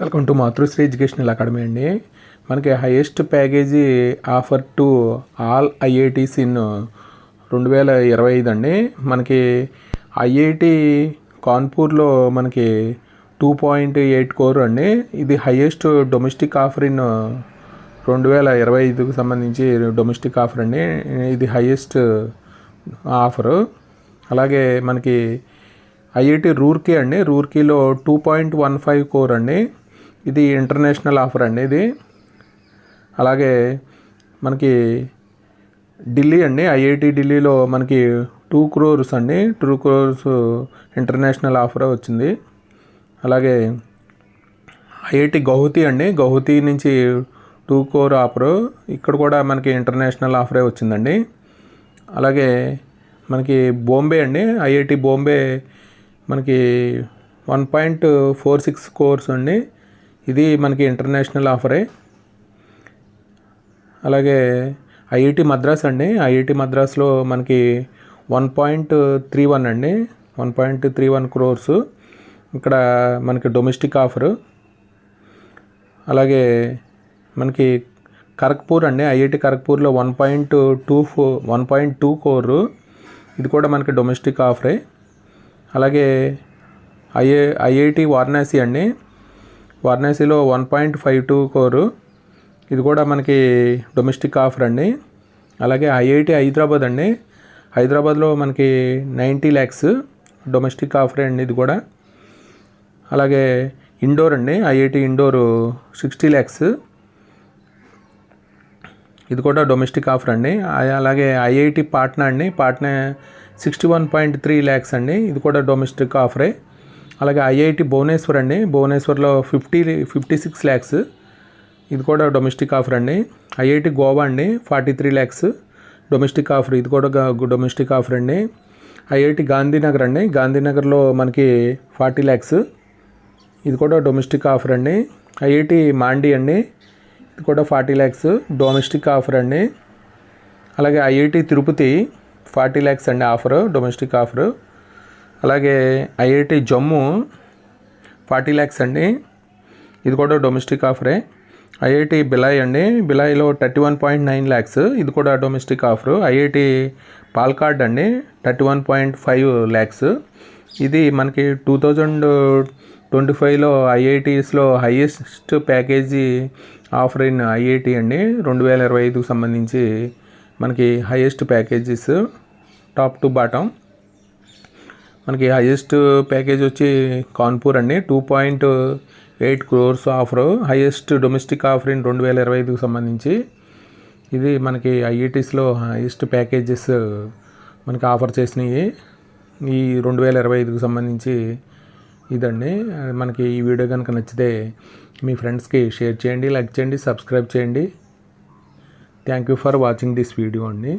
Welcome to Matrusri educational academy అండి. మనకి highest package offer to all IITs in 2025 అండి. మనకి ఐఐటి కాన్పూర్లో మనకి 2.8 కోర్ అండి. ఇది హైయెస్ట్ డొమెస్టిక్ ఆఫర్ ఇన్ 2025కి సంబంధించి డొమెస్టిక్ ఆఫర్ అండి. ఇది హైయెస్ట్ ఆఫరు. అలాగే మనకి ఐఐటి రూర్కీ అండి, రూర్కీలో 2.15 కోర్ అండి. ఇది ఇంటర్నేషనల్ ఆఫర్ అండి ఇది. అలాగే మనకి ఢిల్లీ అండి, ఐఐటి ఢిల్లీలో మనకి 2 crores అండి, 2 crores ఇంటర్నేషనల్ ఆఫర్ వచ్చింది. అలాగే ఐఐటి గౌహతి అండి, గౌహతి నుంచి 2 crore ఆఫరు, ఇక్కడ కూడా మనకి ఇంటర్నేషనల్ ఆఫరే వచ్చిందండి. అలాగే మనకి బాంబే అండి, ఐఐటి బాంబే మనకి 1.46 crores అండి, ఇది మనకి ఇంటర్నేషనల్ ఆఫరే. అలాగే ఐఐటి మద్రాస్ అండి, ఐఐటి మద్రాస్లో మనకి 1.31 అండి, 1.31 crores, ఇక్కడ మనకి డొమెస్టిక్ ఆఫరు. అలాగే మనకి ఖరగ్పూర్ అండి, ఐఐటి ఖరగ్పూర్లో 1.2 crore, ఇది కూడా మనకి డొమెస్టిక్ ఆఫరే. అలాగే ఐఐటి వారణాసి అండి, వారణాసిలో 1.52 crore, ఇది కూడా మనకి డొమెస్టిక్ ఆఫర్ అండి. అలాగే ఐఐటి హైదరాబాద్ అండి, హైదరాబాద్లో మనకి 90 lakhs డొమెస్టిక్ ఆఫరే అండి ఇది కూడా. అలాగే ఇండోర్ అండి, ఐఐటి ఇండోర్ 60 lakhs, ఇది కూడా డొమెస్టిక్ ఆఫర్ అండి. అలాగే ఐఐటి పాట్నా అండి, పాట్నా 61.3 lakhs అండి, ఇది కూడా డొమెస్టిక్ ఆఫరే. అలాగే ఐఐటి భువనేశ్వర్ అండి, భువనేశ్వర్లో 56 lakhs, ఇది కూడా డొమెస్టిక్ ఆఫర్ అండి. ఐఐటి గోవా అండి 43 lakhs డొమెస్టిక్ ఆఫర్, ఇది కూడా డొమెస్టిక్ ఆఫర్ అండి. ఐఐటి గాంధీనగర్ అండి, గాంధీనగర్లో మనకి 40 lakhs, ఇది కూడా డొమెస్టిక్ ఆఫర్ అండి. ఐఐటి మాండి అండి, ఇది కూడా 40 lakhs డొమెస్టిక్ ఆఫర్ అండి. అలాగే ఐఐటి తిరుపతి 40 lakhs అండి ఆఫరు, డొమెస్టిక్ ఆఫరు. అలాగే ఐఐటి జమ్మూ 40 lakhs అండి, ఇది కూడా డొమెస్టిక్ ఆఫరే. ఐఐటి బిలాయ్ అండి, బిలాయ్లో 31.9 lakhs, ఇది కూడా డొమెస్టిక్ ఆఫరు. ఐఐటి పాల్కాడ్ అండి 31.5 lakhs, ఇది మనకి 2025లో ఐఐటీస్లో highest package offer in IIT అండి. 2025కు సంబంధించి మనకి highest packages top to bottom. మనకి హైయెస్ట్ ప్యాకేజ్ వచ్చి కాన్పూర్ అండి, 2.8 crores offer, highest domestic offer in 2025కు సంబంధించి. ఇది మనకి ఐఐటీస్లో హైయెస్ట్ ప్యాకేజెస్ మనకి ఆఫర్ చేసినాయి ఈ 2025కు సంబంధించి ఇదండి. మనకి ఈ వీడియో కనుక నచ్చితే మీ ఫ్రెండ్స్కి షేర్ చేయండి, లైక్ చేయండి, సబ్స్క్రైబ్ చేయండి. Thank you for watching this video అండి.